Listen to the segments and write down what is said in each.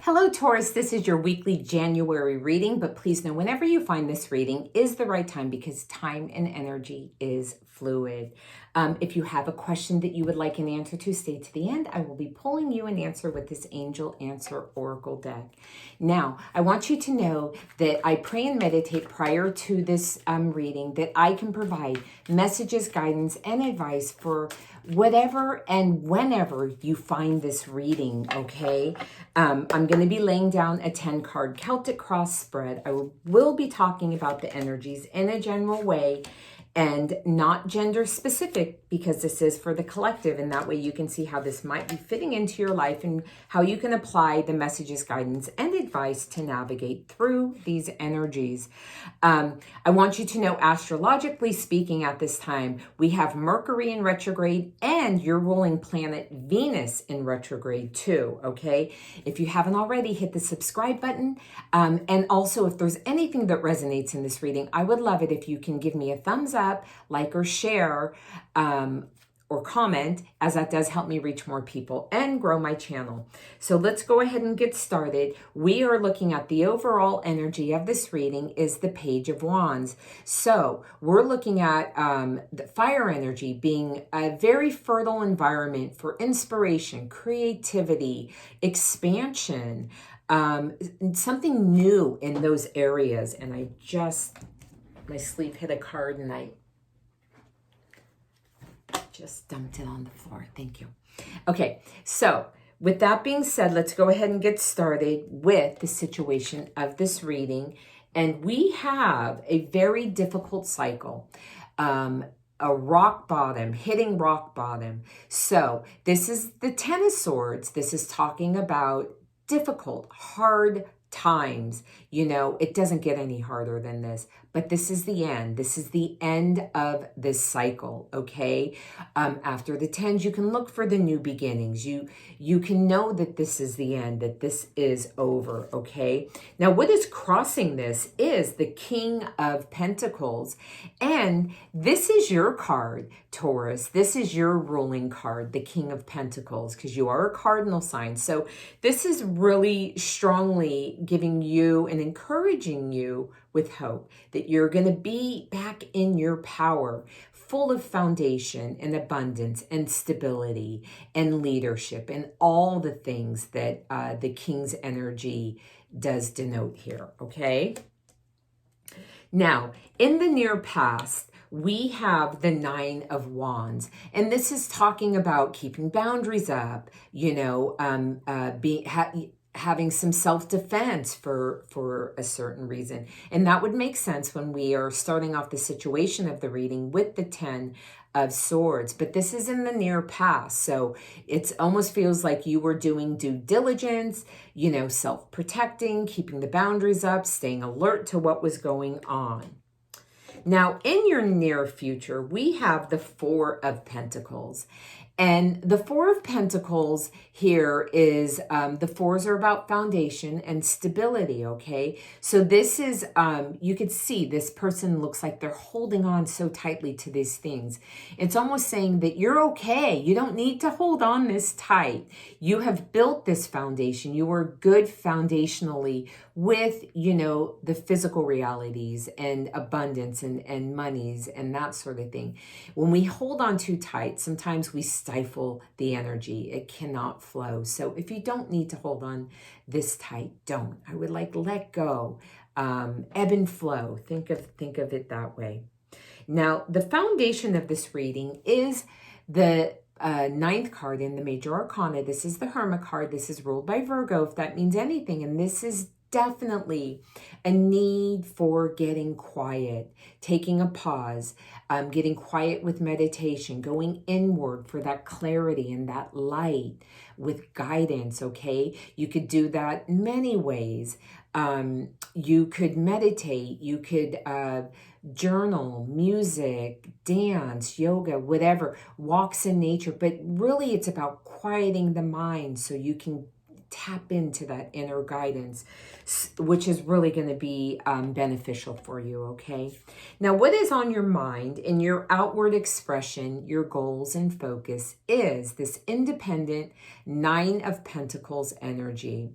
Hello, Taurus. This is your weekly January reading, but please know whenever you find this reading is the right time because time and energy is fluid. If you have a question that you would like an answer to, stay to the end. I will be pulling you an answer with this Angel Answer Oracle deck. Now, I want you to know that I pray and meditate prior to this reading that I can provide messages, guidance, and advice for whatever and whenever you find this reading, okay? I'm going to be laying down a 10-card Celtic cross spread. I will be talking about the energies in a general way and not gender specific because this is for the collective, and that way you can see how this might be fitting into your life and how you can apply the messages, guidance, and advice to navigate through these energies. I want you to know, astrologically speaking, at this time, we have Mercury in retrograde and your ruling planet Venus in retrograde too, okay? If you haven't already, hit the subscribe button. And also, if there's anything that resonates in this reading, I would love it if you can give me a thumbs up, like or share, or comment, as that does help me reach more people and grow my channel. So let's go ahead and get started. We are looking at the overall energy of this reading is the Page of Wands. So we're looking at the fire energy being a very fertile environment for inspiration, creativity, expansion, something new in those areas. And my sleeve hit a card and I just dumped it on the floor. Thank you. Okay, so with that being said, let's go ahead and get started with the situation of this reading. And we have a very difficult cycle, a rock bottom, hitting rock bottom. So this is the Ten of Swords. This is talking about difficult, hard times. You know, it doesn't get any harder than this, but this is the end. This is the end of this cycle, okay? After the tens, you can look for the new beginnings. You can know that this is the end, that this is over, okay? Now, what is crossing this is the King of Pentacles, and this is your card, Taurus. This is your ruling card, the King of Pentacles, because you are a cardinal sign. So this is really strongly giving you and encouraging you with hope that you're going to be back in your power, full of foundation and abundance and stability and leadership and all the things that the King's energy does denote here, okay? Now, in the near past, we have the Nine of Wands, and this is talking about keeping boundaries up, you know, having some self-defense for a certain reason. And that would make sense when we are starting off the situation of the reading with the Ten of Swords. But this is in the near past. So it almost feels like you were doing due diligence, you know, self-protecting, keeping the boundaries up, staying alert to what was going on. Now, in your near future, we have the Four of Pentacles. And the Four of Pentacles here is, the fours are about foundation and stability, okay? So this is, you could see this person looks like they're holding on so tightly to these things. It's almost saying that you're okay. You don't need to hold on this tight. You have built this foundation. You are good foundationally with, you know, the physical realities and abundance and monies and that sort of thing. When we hold on too tight, sometimes we stifle the energy. It cannot flow. So if you don't need to hold on this tight, don't. I would like let go, ebb and flow. Think of it that way. Now, the foundation of this reading is the ninth card in the Major Arcana. This is the Hermit card. This is ruled by Virgo, if that means anything. And this is definitely a need for getting quiet, taking a pause, getting quiet with meditation, going inward for that clarity and that light with guidance, okay? You could do that many ways. You could meditate. You could journal, music, dance, yoga, whatever, walks in nature. But really it's about quieting the mind so you can tap into that inner guidance, which is really going to be beneficial for you, okay? Now, what is on your mind in your outward expression, your goals and focus is this independent Nine of Pentacles energy.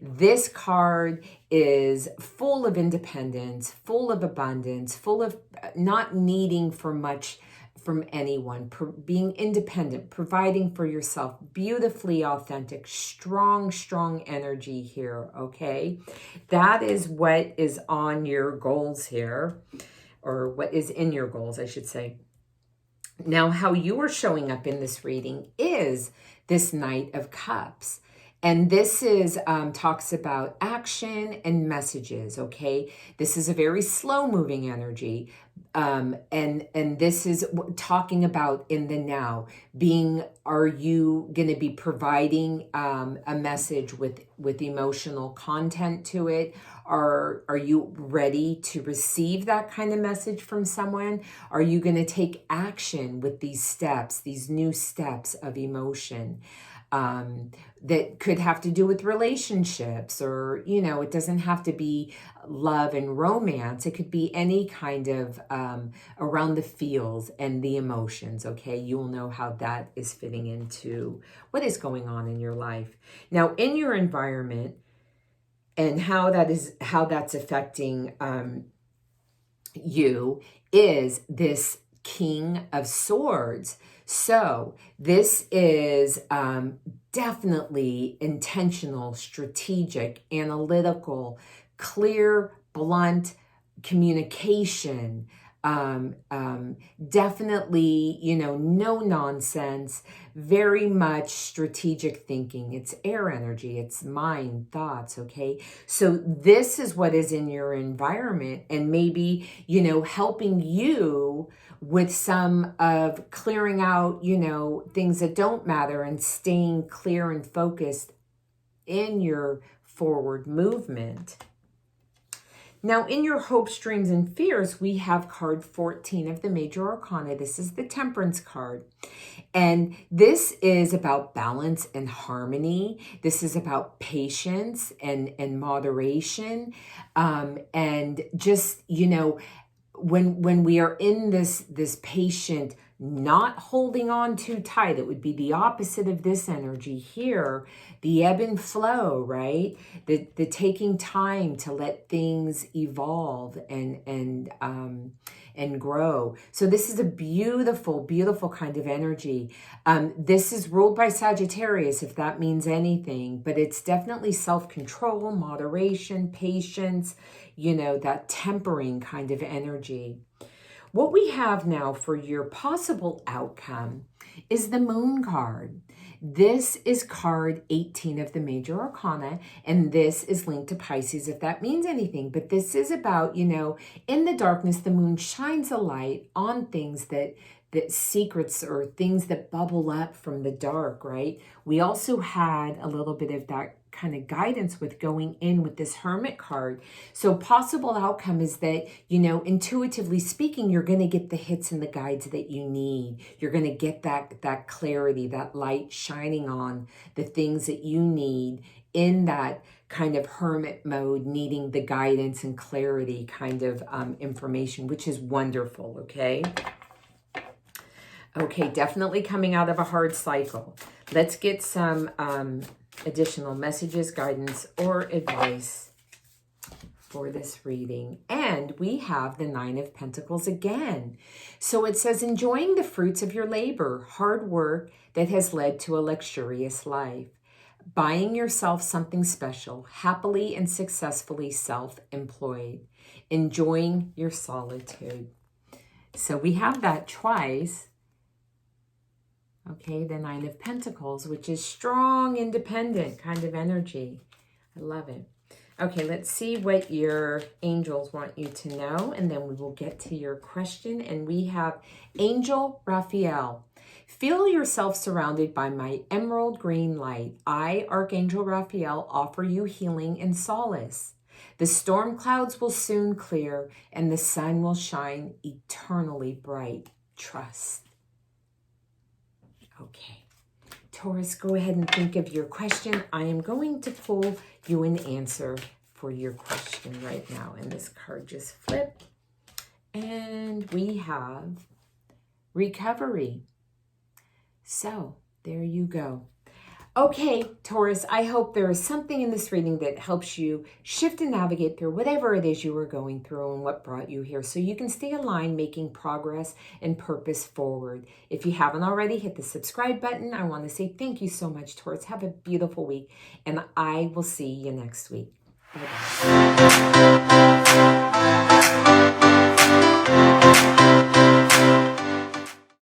This card is full of independence, full of abundance, full of not needing for much from anyone, being independent, providing for yourself, beautifully authentic, strong energy here, okay? That is what is on your goals here, or what is in your goals, I should say. Now, how you are showing up in this reading is this Knight of Cups. And this is talks about action and messages, okay? This is a very slow-moving energy. And this is talking about in the now. Are you going to be providing a message with emotional content to it? Are you ready to receive that kind of message from someone? Are you going to take action with these steps, these new steps of emotion? That could have to do with relationships, or, it doesn't have to be love and romance. It could be any kind of around the feels and the emotions, okay? You'll know how that is fitting into what is going on in your life. Now, in your environment and how that's affecting you is this King of Swords. So this is definitely intentional, strategic, analytical, clear, blunt communication. Definitely, no nonsense, very much strategic thinking. It's air energy, it's mind, thoughts, okay? So this is what is in your environment, and maybe, helping you with some of clearing out, things that don't matter and staying clear and focused in your forward movement. Now, in your hopes, dreams, and fears, we have card 14 of the Major Arcana. This is the Temperance card. And this is about balance and harmony. This is about patience and moderation. And just, when we are in this patient, not holding on too tight, it would be the opposite of this energy here, the ebb and flow, right? The taking time to let things evolve and grow. So this is a beautiful kind of energy. This is ruled by Sagittarius, if that means anything, but it's definitely self-control, moderation, patience, that tempering kind of energy. What we have now for your possible outcome is the Moon card. This is card 18 of the Major Arcana, and this is linked to Pisces, if that means anything. But this is about, in the darkness, the moon shines a light on things that secrets or things that bubble up from the dark, right? We also had a little bit of that kind of guidance with going in with this Hermit card. So possible outcome is that, intuitively speaking, you're going to get the hits and the guides that you need. You're going to get that clarity, that light shining on the things that you need in that kind of hermit mode, needing the guidance and clarity kind of information, which is wonderful, okay? Okay, definitely coming out of a hard cycle. Let's get some additional messages, guidance, or advice for this reading. And we have the Nine of Pentacles again. So it says, enjoying the fruits of your labor, hard work that has led to a luxurious life. Buying yourself something special, happily and successfully self-employed. Enjoying your solitude. So we have that twice. Okay, the Nine of Pentacles, which is strong, independent kind of energy. I love it. Okay, let's see what your angels want you to know, and then we will get to your question. And we have Angel Raphael. Feel yourself surrounded by my emerald green light. I, Archangel Raphael, offer you healing and solace. The storm clouds will soon clear and the sun will shine eternally bright. Trust. Okay. Taurus, go ahead and think of your question. I am going to pull you an answer for your question right now. And this card just flipped. And we have recovery. So there you go. Okay, Taurus, I hope there is something in this reading that helps you shift and navigate through whatever it is you were going through and what brought you here so you can stay aligned, making progress and purpose forward. If you haven't already, hit the subscribe button. I want to say thank you so much, Taurus. Have a beautiful week, and I will see you next week. Bye-bye.